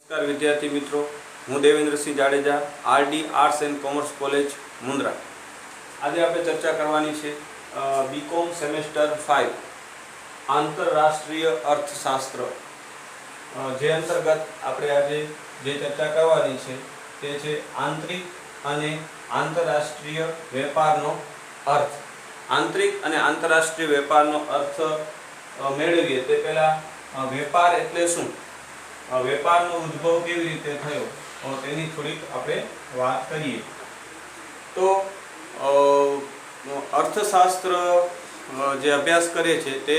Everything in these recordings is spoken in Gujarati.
नमस्कार विद्यार्थी मित्रों, हूँ Devendrasinh Jadeja, RD arts and commerce college Mundra. आज आप चर्चा करवानी है बीकॉम सेमेस्टर 5 आंतरराष्ट्रीय अर्थशास्त्र जे अंतर्गत આપણે આજે જે ચર્ચા કરવાની છે તે છે આંતરિક અને આંતરરાષ્ટ્રીય વેપારનો અર્થ। આંતરિક અને આંતરરાષ્ટ્રીય વેપારનો અર્થ મેળવીએ તે પહેલા વેપાર એટલે શું, વેપારનો ઉદ્ભવ કેવી રીતે થયો તેની થોડીક આપણે વાત કરીએ। તો અર્થશાસ્ત્ર જે અભ્યાસ કરે છે તે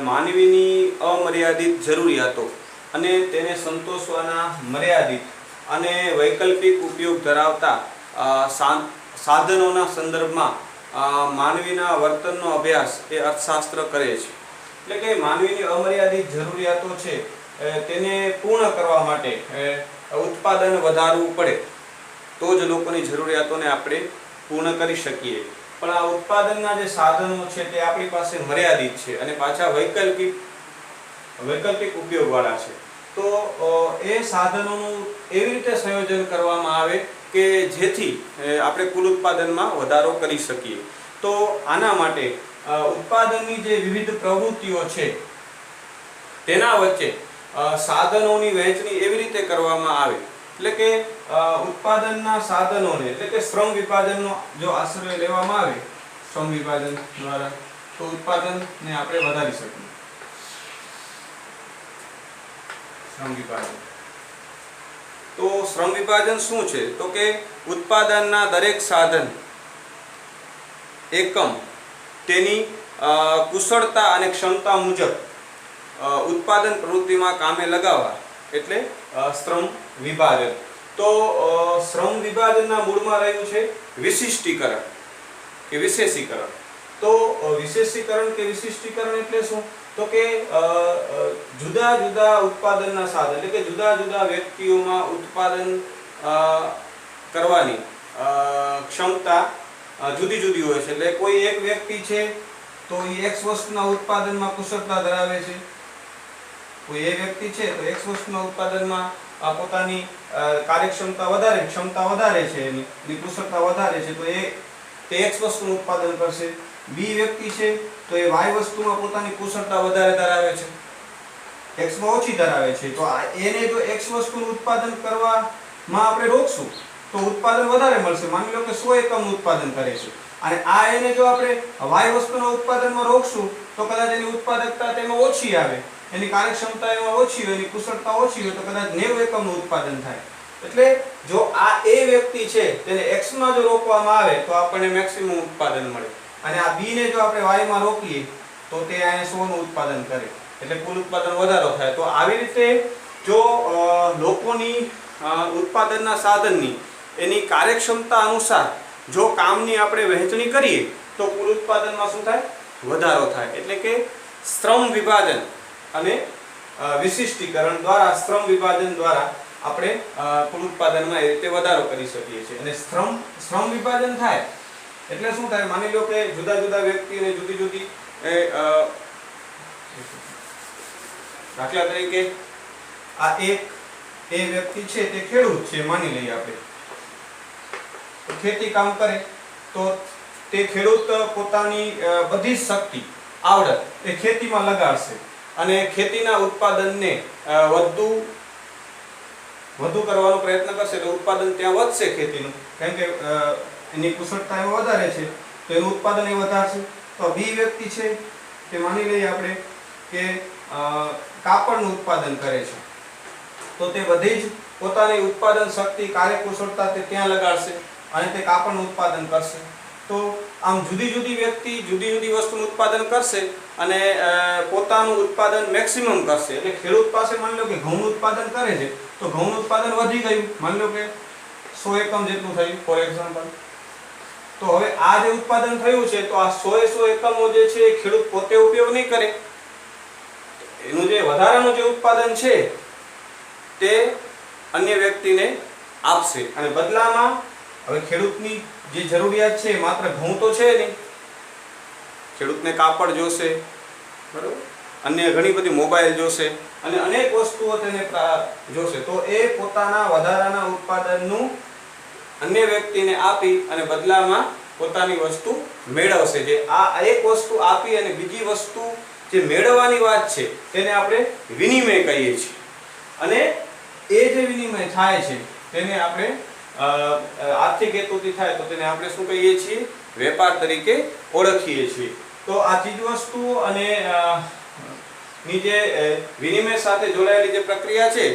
માનવીની અમર્યાદિત જરૂરિયાતો અને તેને સંતોષવાના મર્યાદિત અને વૈકલ્પિક ઉપયોગ ધરાવતા સાધનોના સંદર્ભમાં માનવીના વર્તનનો અભ્યાસ એ અર્થશાસ્ત્ર કરે છે। એટલે કે માનવીની અમર્યાદિત જરૂરિયાતો છે તેને પૂર્ણ કરવા માટે ઉત્પાદન વધારવું પડે તો જ લોકોની જરૂરિયાતોને આપણે પૂર્ણ કરી શકીએ। પણ આ ઉત્પાદનના જે સાધનો છે તે આપણી પાસે મર્યાદિત છે અને પાછા વૈકલ્પિક ઉપયોગવાળા છે। તો એ સાધનોનું એવી રીતે સંયોજન કરવામાં આવે કે જેથી આપણે કુલ ઉત્પાદનમાં વધારો કરી શકીએ। તો આના માટે ઉત્પાદનની જે વિવિધ પ્રવૃત્તિઓ છે તેના વચ્ચે સાધનોની વહેંચણી એવી રીતે કરવામાં આવે એટલે કે ઉત્પાદનના સાધનોને એટલે કે શ્રમ વિભાજનનો જો આશ્રય લેવામાં આવે શ્રમ વિભાજન દ્વારા તો ઉત્પાદનને આપણે વધારી શકીએ। શ્રમ વિભાજન તો શ્રમ વિભાજન શું છે તો કે ઉત્પાદનના દરેક સાધન એકમ તેની કુશળતા અને ક્ષમતા મુજબ उत्पादन प्रवृत्ति में कामे लगावा एटले श्रम विभाजन। तो श्रम विभाजन मूल में रह्यु छे विशिष्टीकरण के विशेषीकरण। तो विशेषीकरण के विशिष्टीकरण एटले शुं तो के जुदा जुदा उत्पादन साधन एटले के जुदा जुदा व्यक्तिओं में उत्पादन करवानी क्षमता जुदी जुदी होय छे। एटले कोई एक व्यक्ति छे तो ए एक्स वस्तुना उत्पादन में कुशलता धरावे छे, कोई एक व्यक्ति है तो एक्स वस्तुना उत्पादन में पोतानी कार्यक्षमता वधारे क्षमता वधारे छे एनी कुशलता वधारे छे तो ए एक्स वस्तुनुं उत्पादन करशे। बी व्यक्ति है तो ए वाय वस्तु में पोतानी कुशलता वधारे धरावे छे, एक्स में ओછી धरावे छे तो एने जो एक्स वस्तुनुं उत्पादन करवा में आपणे रोकशुं तो उत्पादन वधारे मळशे। मानी लो के 100 एकमनुं उत्पादन करे छे અને આ એને જો આપણે વાય વસ્તુના ઉત્પાદનમાં રોકશું તો કદાચ એની ઉત્પાદકતા તેમાં ઓછી આવે, એની કાર્યક્ષમતા એમાં ઓછી હોય, એની કુશળતા ઓછી હોય તો કદાચ 90 એકમનું ઉત્પાદન થાય। એટલે જો આ એ વ્યક્તિ છે તેને x માં જો રોકવામાં આવે તો આપણને મેક્સિમમ ઉત્પાદન મળે અને આ b ને જો આપણે y માં રોકીએ તો તે આને 100 નું ઉત્પાદન કરે એટલે કુલ ઉત્પાદન વધારો થાય। તો આવી રીતે જો લોકોની ઉત્પાદનના સાધનની એની કાર્યક્ષમતા અનુસાર जो कामनी आपणे वहेंचणी करीए तो कुल उत्पादन में शुं थाय वधारो थाय। एटले के श्रम विभाजन अने विशिष्टीकरण द्वारा श्रम विभाजन द्वारा आपणे कुल उत्पादन में ए रीते वधारो करी सकीए छीए। अने श्रम विभाजन थाय एटले शुं थाय मानी लो के जुदा जुदा व्यक्ति ने जुदी जुदी दाखला तरीके आ एक ए व्यक्ति छे ते खेडूत छे मानी लईए आपणे खेती काम करे तो ते खेडूत पोतानी बधी शक्ति आवडत ए खेती में लगाड़शे अने खेतीना उत्पादनने વધુ કરવાનો પ્રયત્ન કરશે તો ઉત્પાદન ત્યાં વધશે ખેતીનું કેમ કે એની કુશળતા એમાં વધારે છે તો એનું ઉત્પાદન એ વધારશે। તો બી વ્યક્તિ છે કે માની લઈએ આપણે કે કાપડનું ઉત્પાદન કરે છે તો તે બધી જ પોતાની ઉત્પાદન શક્તિ કાર્યકુશળતા તે ત્યાં લગાડશે અને તે કાપડનું ઉત્પાદન કરશે। તો આમ જુદી જુદી વ્યક્તિ જુદી જુદી વસ્તુનું ઉત્પાદન કરશે અને પોતાનું ઉત્પાદન મેક્સિમમ કરશે। એટલે ખેડૂત પાસે માની લો કે ઘઉંનું ઉત્પાદન કરે છે તો ઘઉંનું ઉત્પાદન વધી ગયું, માની લો કે 100 એકમ જેટલું થયું ફોર એક્ઝામ્પલ। તો હવે આ જે ઉત્પાદન થયું છે તો આ 100 એકમો જે છે એ ખેડૂત પોતે ઉપયોગ નહીં કરે, એનું જે વધારાનું જે ઉત્પાદન છે તે અન્ય વ્યક્તિને આપશે અને બદલામાં હવે ખેડૂતની જે જરૂરિયાત છે માત્ર ઘઉં તો છે નહીં, ખેડૂતને કાપડ જોશે બરાબર અન્ય ઘણી બધી મોબાઈલ જોશે અને અનેક વસ્તુઓ તેને જોશે, તો એ પોતાના વધારાના ઉત્પાદનનું અન્ય વ્યક્તિને આપી અને બદલામાં પોતાની વસ્તુ મેળવશે. જે આ એક વસ્તુ આપી અને બીજી વસ્તુ જે મેળવવાની વાત છે તેને આપણે વિનિમય કહીએ છીએ. અને એ જે વિનિમય થાય છે તેને આપણે આર્થિક હેતુથી થાય તો તેને આપણે શું કહીએ છીએ? વેપાર તરીકે ઓળખીએ છીએ. તો આ ચીજવસ્તુ અને ની જે વિનિમય સાથે જોડાયેલી જે પ્રક્રિયા છે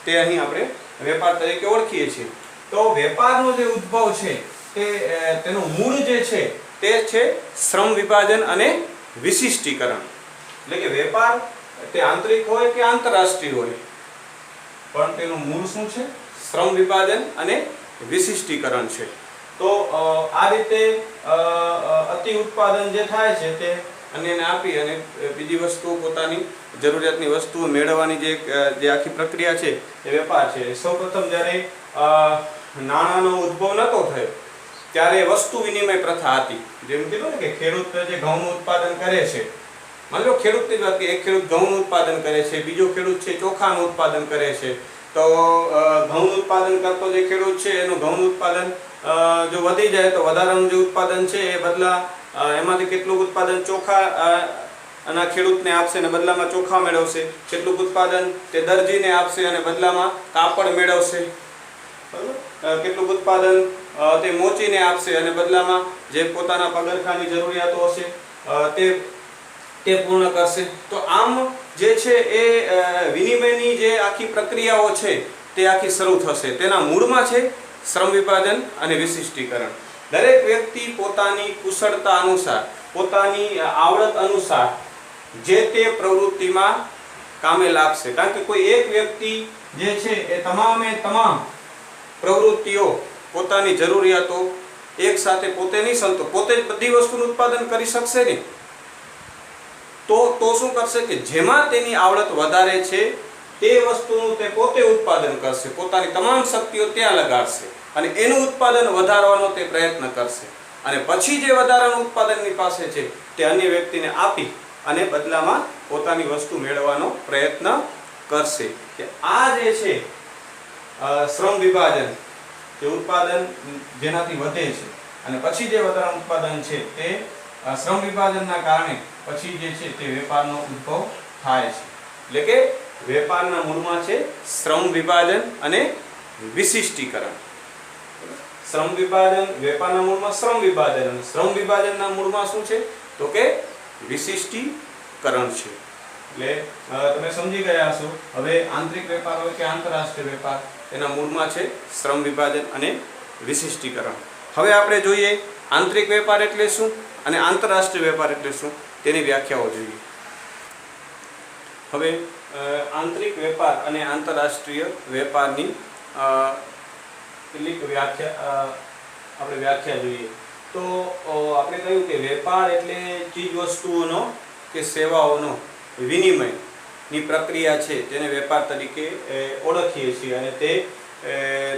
તે અહીં આપણે વેપાર તરીકે ઓળખીએ છીએ. તો વેપારનો જે ઉદ્ભવ છે તેનું મૂળ જે છે તે છે શ્રમ વિભાજન અને વિશિષ્ટીકરણ. એટલે કે વેપાર તે આંતરિક હોય કે આંતરરાષ્ટ્રીય હોય, પણ તેનું મૂળ શું છે? શ્રમ વિભાજન અને વિશિષ્ટીકરણ છે. તો આ રીતે અતિ ઉત્પાદન જે થાય છે તે અન્યને આપી અને બીજી વસ્તુ પોતાની જરૂરિયાતની વસ્તુઓ મેળવવાની જે આખી પ્રક્રિયા છે એ વેપાર છે. સૌપ્રથમ જ્યારે નાણાંનો ઉદ્ભવ નહોતો થયો ત્યારે વસ્તુ વિનિમય પ્રથા હતી. જેમ કીધું ને કે ખેડૂત જે ઘઉંનું ઉત્પાદન કરે છે, માની લો ખેડૂતની વાત કરીએ, એક ખેડૂત ઘઉંનું ઉત્પાદન કરે છે, બીજો ખેડૂત છે ચોખાનું ઉત્પાદન કરે છે. તો ઘઉંનું ઉત્પાદન કરતો જે ખેડૂત છે એનું ઘઉંનું ઉત્પાદન જો વધી જાય તો વધારાનું જે ઉત્પાદન છે એ બદલા એમાંથી કેટલું ઉત્પાદન ચોખા અને ખેડૂતને આપશે અને બદલામાં ચોખા મેળવશે, કેટલું ઉત્પાદન તે દરજીને આપશે અને બદલામાં કાપડ મેળવશે, બરાબર, કેટલું ઉત્પાદન તે મોચીને આપશે અને બદલામાં જે પોતાના પગરખાની જરૂરિયાતો હશે તે પૂર્ણ કરશે. તો આમ જે છે એ વિનિમયની જે આખી પ્રક્રિયાઓ છે તે આખી શરૂ થશે. તેના મૂળમાં છે શ્રમ વિભાજન અને વિશિષ્ટીકરણ. દરેક વ્યક્તિ પોતાની કુશળતા અનુસાર, પોતાની આવડત અનુસાર જે તે પ્રવૃત્તિમાં કામે લાગશે. કારણ કે કોઈ એક વ્યક્તિ જે છે એ તમામે તમામ પ્રવૃત્તિઓ, પોતાની જરૂરિયાતો એક સાથે પોતે નહીં પોતે જ બધી વસ્તુનું ઉત્પાદન કરી શકશે નહીં. તો શું કરશે કે જેમાં તેની આવડત વધારે છે તે વસ્તુનું તે પોતે ઉત્પાદન કરશે, પોતાની તમામ શક્તિઓ ત્યાં લગાડશે અને એનું ઉત્પાદન વધારવાનો તે પ્રયત્ન કરશે. અને પછી જે વધારાનું ઉત્પાદનની પાસે છે તે અન્ય વ્યક્તિને આપી અને બદલામાં પોતાની વસ્તુ મેળવવાનો પ્રયત્ન કરશે. કે આ જે છે શ્રમ વિભાજન, જે ઉત્પાદન જેનાથી વધે છે અને પછી જે વધારાનું ઉત્પાદન છે તે શ્રમ વિભાજનના કારણે પછી જે છે તે વેપારનો ઉદ્ભવ થાય છે. એટલે કે વેપારના મૂળમાં છે શ્રમ વિભાજન અને વિશિષ્ટીકરણ. શ્રમ વિભાજન, વેપારના મૂળમાં શ્રમ વિભાજન અને શ્રમ વિભાજનના મૂળમાં શું છે? તો કે વિશિષ્ટીકરણ છે. એટલે તમે સમજી ગયા હશો. હવે આંતરિક વેપાર હોય કે આંતરરાષ્ટ્રીય વેપાર, એના મૂળમાં છે શ્રમ વિભાજન અને વિશિષ્ટીકરણ. હવે આપણે જોઈએ આંતરિક વેપાર એટલે શું અને આંતરરાષ્ટ્રીય વેપાર એટલે શું, તેની વ્યાખ્યાઓ જોઈએ. હવે આંતરિક વેપાર અને આંતરરાષ્ટ્રીય વેપારની કેટલીક વ્યાખ્યા જોઈએ. તો આપણે કહ્યું કે વેપાર એટલે ચીજ વસ્તુઓનો કે સેવાઓનો વિનિમયની પ્રક્રિયા છે તેને વેપાર તરીકે ઓળખીએ છીએ. અને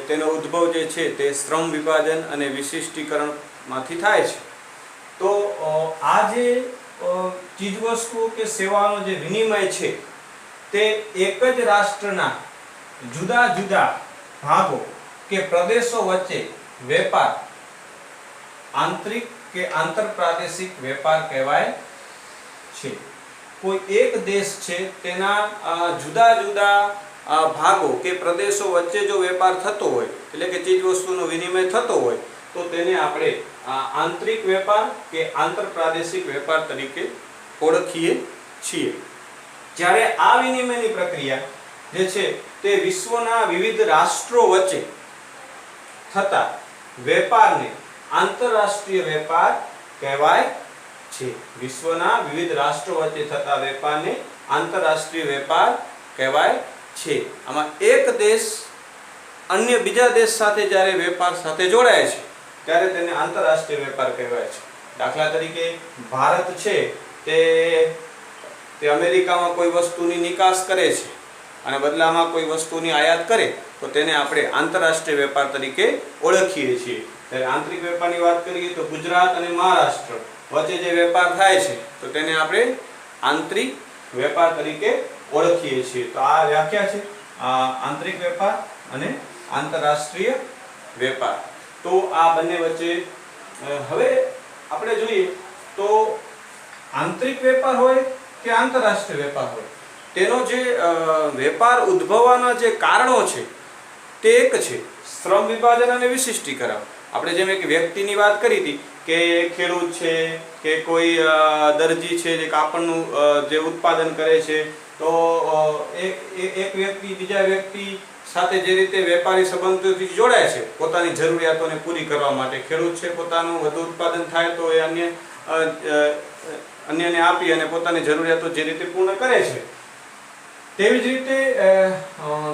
તેનો ઉદ્ભવ જે છે તે શ્રમ વિભાજન અને વિશિષ્ટીકરણમાંથી થાય છે. તો આ જે ચીજવસ્તુઓ કે સેવાનો જે વિનિમય છે તે એક જ રાષ્ટ્રના જુદા જુદા ભાગો કે પ્રદેશો વચ્ચે વેપાર આંતરિક કે આંતરપ્રાદેશિક વેપાર કહેવાય છે. કોઈ એક દેશ છે તેના જુદા જુદા ભાગો કે પ્રદેશો વચ્ચે જો વેપાર થતો હોય, એટલે કે ચીજવસ્તુનો વિનિમય થતો હોય, તો તેને આપણે આંતરિક વેપાર કે આંતરપ્રાદેશિક વેપાર તરીકે ઓળખીએ છીએ. જ્યારે આ વિનિમયની પ્રક્રિયા જે છે તે વિશ્વના વિવિધ રાષ્ટ્રો વચ્ચે થતા વેપારને આંતરરાષ્ટ્રીય વેપાર કહેવાય છે. વિશ્વના વિવિધ રાષ્ટ્રો વચ્ચે થતા વેપારને આંતરરાષ્ટ્રીય વેપાર કહેવાય છે. આમાં એક દેશ અન્ય બીજા દેશ સાથે જ્યારે વેપાર સાથે જોડાય છે ત્યારે તેને આંતરરાષ્ટ્રીય વેપાર કહેવાય છે. દાખલા તરીકે ભારત છે તે અમેરિકામાં કોઈ વસ્તુની નિકાસ કરે છે અને બદલામાં કોઈ વસ્તુની આયાત કરે તો તેને આપણે આંતરરાષ્ટ્રીય વેપાર તરીકે ઓળખીએ છીએ. ત્યારે આંતરિક વેપારની વાત કરીએ તો ગુજરાત અને મહારાષ્ટ્ર વચ્ચે જે વેપાર થાય છે તો તેને આપણે આંતરિક વેપાર તરીકે ઓળખીએ છીએ. તો આ વ્યાખ્યા છે આંતરિક વેપાર અને આંતરરાષ્ટ્રીય વેપાર. તો આ બંને વચ્ચે હવે આપણે જોઈએ તો આંતરિક વેપાર હોય કે આંતરરાષ્ટ્રીય વેપાર હોય, તેનો જે વેપાર ઉદ્ભવવાના જે કારણો છે તે એક છે, શ્રમ વિભાજન અને વિશિષ્ટીકરણ. આપણે જેમ એક વ્યક્તિની વાત કરી હતી કે ખેડૂત છે કે કોઈ દરજી છે જે કાપડનું જે ઉત્પાદન કરે છે, તો એક વ્યક્તિ બીજા વ્યક્તિ સાથે જે રીતે વેપારી સંબંધોથી જોડાય છે પોતાની જરૂરિયાતોને પૂરી કરવા માટે, ખેડૂત છે પોતાનું વધુ ઉત્પાદન થાય તો એ અન્યને આપી અને પોતાની જરૂરિયાતો જે રીતે પૂર્ણ કરે છે, તેવી જ રીતે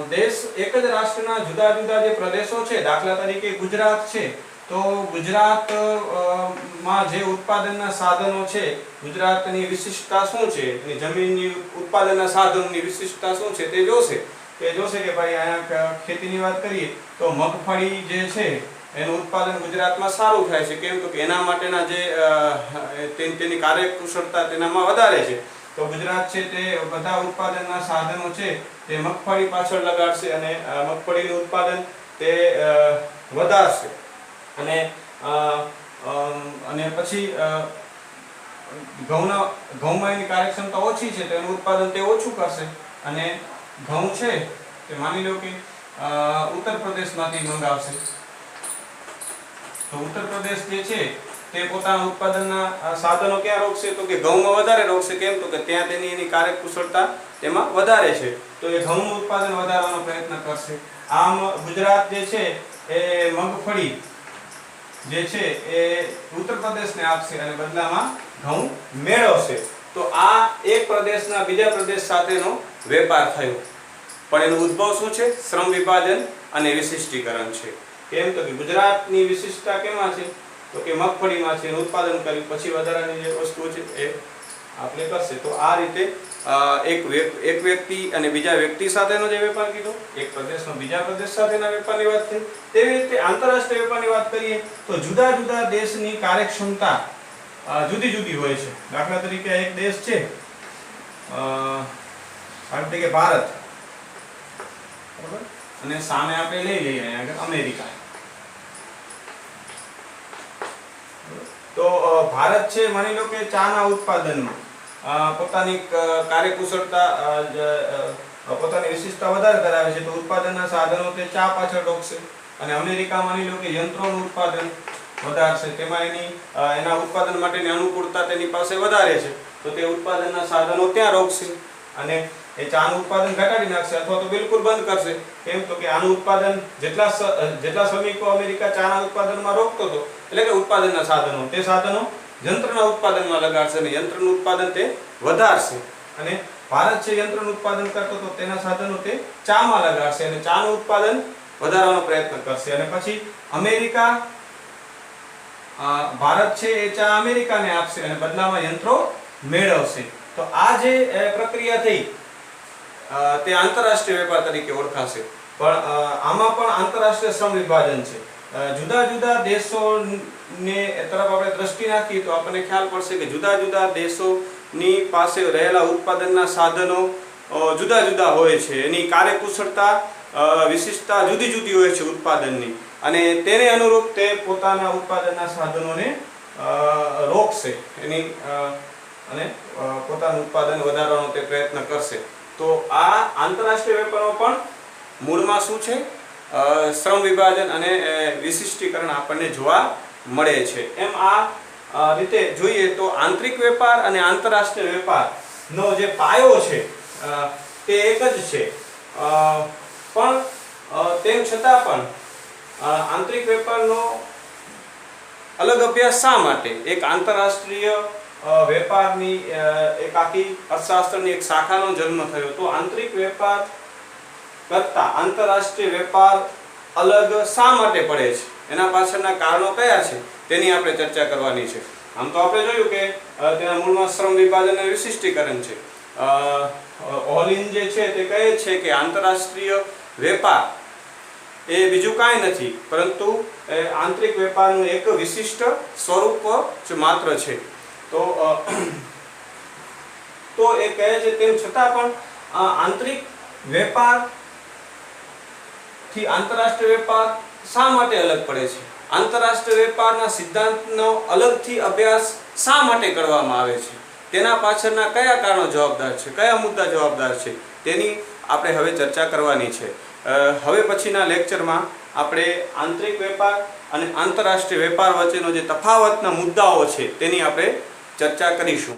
દેશ એક જ રાષ્ટ્રના જુદા જુદા જે પ્રદેશો છે, દાખલા તરીકે ગુજરાત છે, તો ગુજરાતમાં જે ઉત્પાદનના સાધનો છે, ગુજરાતની વિશિષ્ટતા શું છે, એની જમીનની ઉત્પાદનના સાધનોની વિશિષ્ટતા શું છે તે જોશે કે ભાઈ અહીંયા ખેતીની વાત કરીએ તો મગફળી જે છે એનું ઉત્પાદન ગુજરાતમાં સારું થાય છે. કેમ તો કે એના માટેના જે તેની કાર્યકુશળતા તેનામાં વધારે છે. તો ગુજરાત છે તે બધા ઉત્પાદનના સાધનો છે તે મગફળી પાછળ લગાડશે અને મગફળીનું ઉત્પાદન તે વધારશે. અને પછી ઘઉંમાં એની કાર્યક્ષમતા ઓછી છે તો એનું ઉત્પાદન તે ઓછું કરશે. અને ઘઉં છે તે માની લો કે ઉત્તર પ્રદેશમાંથી મંગાવશે, તો ઉત્તર પ્રદેશ જે છે તે પોતાના ઉત્પાદનના સાધનો ક્યાં રોકશે, તો કે ઘઉંમાં વધારે રોકશે. કેમ તો કે ત્યાં એની કાર્યકુશળતા તેમાં વધારે છે, તો એ ઘઉંનું ઉત્પાદન વધારવાનો પ્રયત્ન કરશે. આમ ગુજરાત જે છે એ મગફળી જે છે એ ઉત્તર પ્રદેશને આપશે અને બદલામાં ઘઉં મેળવશે. તો આ એક પ્રદેશના બીજા પ્રદેશ સાથેનો વેપાર થયો, પણ એનો ઉદ્ભવ શું છે? શ્રમ વિભાજન અને વિશિષ્ટીકરણ છે. કેમ તો કે ગુજરાતની વિશિષ્ટતા કેમાં છે? તો કે મગફળીમાં છે. ઉત્પાદન કર્યું પછી વધારાની જે વસ્તુઓ છે એ આપણે કરશે. તો આ રીતે એક વ્યક્તિ અને બીજા વ્યક્તિ સાથેનો જે વેપાર કીધો, એક પ્રદેશનો બીજા પ્રદેશ સાથેના વેપારની વાત થઈ. તેવી રીતે આંતરરાષ્ટ્રીય વેપારની વાત કરીએ તો જુદા જુદા દેશની કાર્યક્ષમતા જુદી જુદી હોય છે. દાખલા તરીકે એક દેશ છે કે ભારત, બરાબર, અને સામે આપણે લઈ લઈએ અહીંયા અમેરિકા. તો ભારત છે માની લો કે ચાના ઉત્પાદનમાં પોતાની કાર્યકુશળતા પોતાની વિશિષ્ટતા વધારે ધરાવે છે, તો ઉત્પાદનના સાધનો તે ચા પાછળ રોકશે. અને અમેરિકા માની લો કે યંત્રોનું ઉત્પાદન વધારશે, તેમાં એના ઉત્પાદન માટેની અનુકૂળતા તેની પાસે વધારે છે, તો તે ઉત્પાદનના સાધનો ત્યાં રોકશે અને એ ચાનું ઉત્પાદન ઘટાડી નાખશે અથવા તો બિલકુલ બંધ કરશે. કેમ તો કે આનું ઉત્પાદન જેટલા શ્રમિકો અમેરિકા ચાના ઉત્પાદનમાં રોકતો હતો, એટલે કે ઉત્પાદનના સાધનો, તે સાધનો યંત્રના ઉત્પાદનમાં લગાડશે અને યંત્રનું ઉત્પાદન તે વધારશે. અને ભારત છે યંત્રનું ઉત્પાદન કરતો તો તેના સાધનો તે ચામાં લગાડશે અને ચાનું ઉત્પાદન વધારવાનો પ્રયત્ન કરશે. અને પછી અમેરિકા ભારત છે એ ચા અમેરિકાને આપશે અને બદલામાં યંત્રો મેળવશે. તો આ જે પ્રક્રિયા થઈ તે આંતરરાષ્ટ્રીય વેપાર તરીકે ઓળખાશે. પણ આમાં પણ આંતરરાષ્ટ્રીય શ્રમ વિભાજન છે. જુદા જુદા દેશોને તરફ આપણે દ્રષ્ટિ નાખીએ તો આપણને ખ્યાલ પડશે કે જુદા જુદા દેશોની પાસે રહેલા ઉત્પાદનના સાધનો જુદા જુદા હોય છે. એની કાર્યકુશળતા વિશિષ્ટતા જુદી જુદી હોય છે ઉત્પાદનની, અને તેને અનુરૂપ તે પોતાના ઉત્પાદનના સાધનોને રોકશે અને પોતાનું ઉત્પાદન વધારવાનો તે પ્રયત્ન કરશે. તો આ આંતરરાષ્ટ્રીય વેપારમાં પણ મૂળમાં શું છે? શ્રમ વિભાજન અને વિશિષ્ટીકરણ આપણને જોવા મળે છે. એમ આ રીતે જોઈએ તો આંતરિક વેપાર અને આંતરરાષ્ટ્રીય વેપારનો જે પાયો છે તે એક જ છે. પણ તેમ છતાં પણ આંતરિક વેપારનો અલગ અભ્યાસ શા માટે? એક આંતરરાષ્ટ્રીય વેપારની એક આખી અર્થશાસ્ત્રની એક શાખાનો જન્મ થયો. તો આંતરિક વેપાર કરતા આંતરરાષ્ટ્રીય વેપાર અલગ શા માટે પડે છે? એના પાછળના કારણો કયા છે તેની આપણે ચર્ચા કરવાની છે. આમ તો આપણે જોયું કે તેના મૂળમાં શ્રમ વિભાજન અને વિશિષ્ટીકરણ છે. ઓલિન જે છે તે કહે છે કે આંતરરાષ્ટ્રીય વેપાર એ બીજું કાંઈ નથી પરંતુ આંતરિક વેપારનું એક વિશિષ્ટ સ્વરૂપ જ માત્ર છે. તો તો એ કહે છે તેમ છતાં પણ આંતરિક વેપારથી આંતરરાષ્ટ્રીય વેપાર શા માટે અલગ પડે છે? આંતરરાષ્ટ્રીય વેપારના સિદ્ધાંતનો અલગથી અભ્યાસ શા માટે કરવામાં આવે છે? તેના પાછળના કયા કારણો જવાબદાર છે, કયા મુદ્દા જવાબદાર છે, તેની આપણે હવે ચર્ચા કરવાની છે. હવે પછીના લેક્ચરમાં આપણે આંતરિક વેપાર અને આંતરરાષ્ટ્રીય વેપાર વચ્ચેનો જે તફાવતના મુદ્દાઓ છે તેની આપણે ચર્ચા કરીશું.